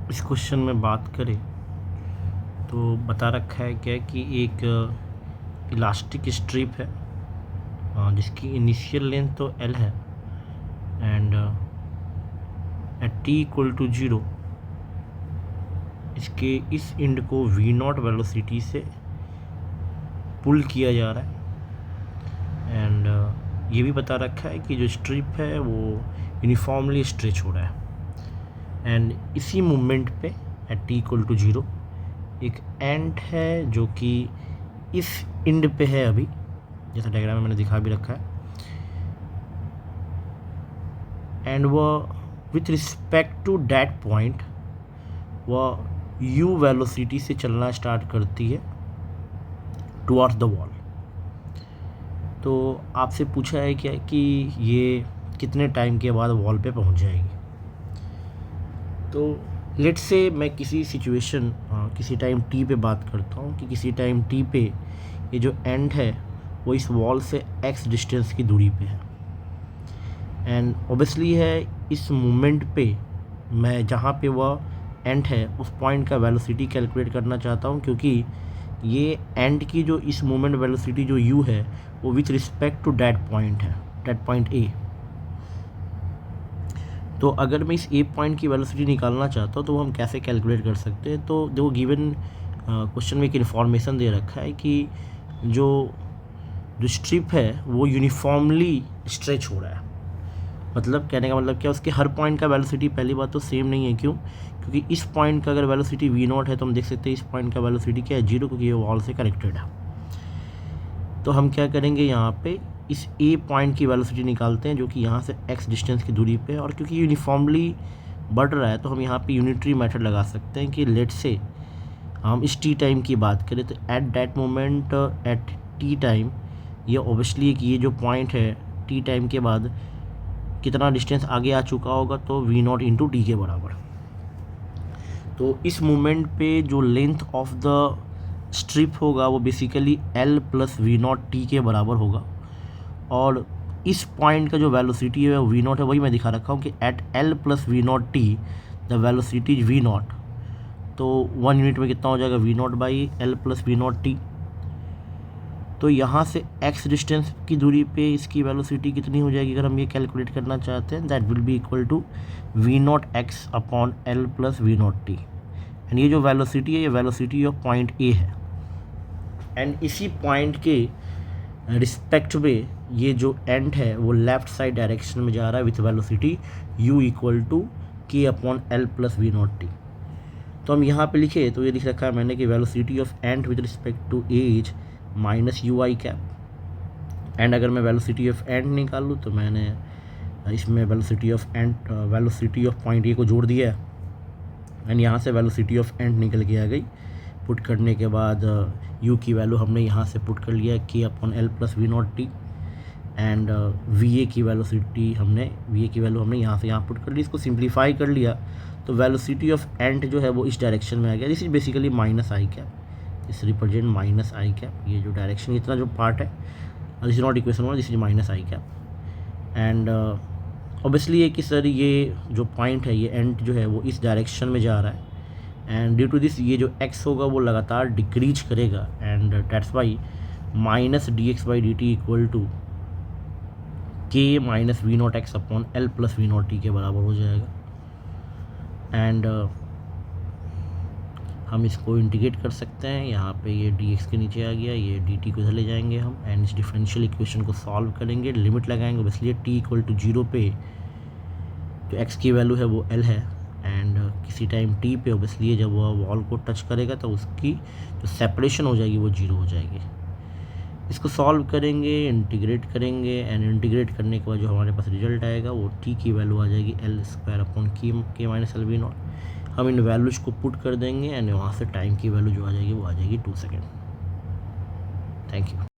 इस क्वेश्चन में बात करें तो बता रखा है क्या कि एक इलास्टिक स्ट्रिप है जिसकी इनिशियल लेंथ तो L है and at t equal to 0 इसके इस एंड को v0 वेलोसिटी से पुल किया जा रहा है एंड ये भी बता रखा है कि जो स्ट्रिप है वो यूनिफॉर्मली स्ट्रेच हो रहा है एंड इसी मूवमेंट पे एट t इक्वल टू 0 एक एंड है जो कि इस एंड पे है अभी, जैसा डायग्राम में मैंने दिखा भी रखा है, एंड वह with respect to that point वह u वेलोसिटी से चलना स्टार्ट करती है टुवर्ड्स द वॉल। तो आपसे पूछा है क्या कि ये कितने टाइम के बाद वॉल पे पहुंच जाएगी। तो लेट्स से मैं किसी सिचुएशन किसी टाइम t पे बात करता हूँ कि किसी टाइम t पे ये जो एंड है वो इस वॉल से x डिस्टेंस की दूरी पे है एंड ऑब्वियसली है इस मोमेंट पे मैं जहाँ पे वह एंड है उस पॉइंट का वेलोसिटी कैलकुलेट करना चाहता हूँ, क्योंकि ये एंड की जो इस मोमेंट वेलोसिटी जो u है वो with respect to that point है, दैट पॉइंट A। तो अगर मैं इस ए पॉइंट की वेलोसिटी निकालना चाहता हूँ तो वो हम कैसे कैलकुलेट कर सकते हैं। तो देखो गिवन क्वेश्चन में एक इन्फॉर्मेशन दे रखा है कि जो स्ट्रिप है वो यूनिफॉर्मली स्ट्रेच हो रहा है। मतलब कहने का मतलब क्या, उसके हर पॉइंट का वेलोसिटी पहली बात तो सेम नहीं है। क्यों? क्योंकि इस पॉइंट का अगर वेलोसिटी v0 है तो हम देख सकते हैं इस पॉइंट का वेलोसिटी क्या है, 0, क्योंकि ये वॉल से कनेक्टेड है। तो हम क्या करेंगे, यहाँ पे इस ए पॉइंट की वेलोसिटी निकालते हैं जो कि यहाँ से x डिस्टेंस की दूरी पे है, और क्योंकि यूनिफॉर्मली बढ़ रहा है तो हम यहाँ पे यूनिटरी मेथड लगा सकते हैं कि लेट से हम इस t टाइम की बात करें तो at that moment at t time ये ऑब्वियसली कि ये जो पॉइंट है t टाइम के बाद कितना डिस्टेंस आगे आ चुका होगा, तो v0 इंटू टी के बराबर। तो इस मोमेंट पे जो लेंथ ऑफ द स्ट्रिप होगा वो basically L plus v0 t के बराबर होगा, और इस पॉइंट का जो वेलोसिटी है वो v0 है, वही मैं दिखा रखा हूँ कि at L plus v0 t the velocity is v0। तो 1 यूनिट में कितना हो जाएगा, v0 by L plus v0 t। तो यहाँ से x डिस्टेंस की दूरी पे इसकी वेलोसिटी कितनी हो जाएगी अगर हम ये कैलकुलेट करना चाहते हैं, that will be equal to v0 x upon L plus v0 t। And ये जो वेलोसिटी है ये वेलोसिटी ऑफ पॉइंट A है एंड इसी पॉइंट के रिस्पेक्ट में ये जो एंड है वो लेफ़्ट साइड डायरेक्शन में जा रहा है with velocity u equal to k upon L plus v0 t। तो हम यहाँ पे लिखे तो ये लिख रखा है मैंने कि velocity of end with respect to a is minus u i cap. And अगर मैं वेलोसिटी ऑफ एंड निकालूँ तो मैंने इसमें वेलोसिटी ऑफ पॉइंट A को जोड़ दिया है एंड यहाँ से वेलोसिटी ऑफ एंड निकल के आ गई। पुट करने के बाद u की वैल्यू हमने यहाँ से पुट कर लिया k upon L plus v0 t and va की वैल्यू हमने यहाँ से यहाँ पुट कर ली। इसको सिंप्लीफाई कर लिया तो वेलोसिटी ऑफ एंड जो है वो इस डायरेक्शन में आ गया। This is basically minus I cap, this represent minus I cap. ये जो डायरेक्शन इतना जो पार्ट है this is not equation 1, this is minus I cap. And obviously है कि सर ये जो पॉइंट है ये एंड जो है वो इस डायरेक्शन में जा रहा है एंड ड्यू टू दिस ये जो x होगा वो लगातार डिक्रीज करेगा and that's why minus d x by d t equal to k minus v0 x upon L plus v0 t के बराबर हो जाएगा। एंड हम इसको इंटीग्रेट कर सकते हैं, यहाँ पे ये dx के नीचे आ गया, ये dt को इधर ले जाएंगे हम एंड इस डिफरेंशियल इक्वेशन को सॉल्व करेंगे, लिमिट लगाएंगे। इसलिए t इक्वल टू 0 पे जो x की वैल्यू है वो L है एंड किसी टाइम t पे ऑब्वियसली जब वह वॉल को टच करेगा तो उसकी जो सेपरेशन हो जाएगी वो 0 हो जाएगी। इसको सॉल्व करेंगे, इंटीग्रेट करेंगे एंड इंटीग्रेट करने के बाद जो हमारे पास रिजल्ट आएगा वो t की वैल्यू आ जाएगी L square upon k minus LV0। हम इन वैल्यूज़ को पुट कर देंगे एंड वहाँ से टाइम की वैल्यू जो आ जाएगी वो आ जाएगी 2 सेकेंड। Thank you.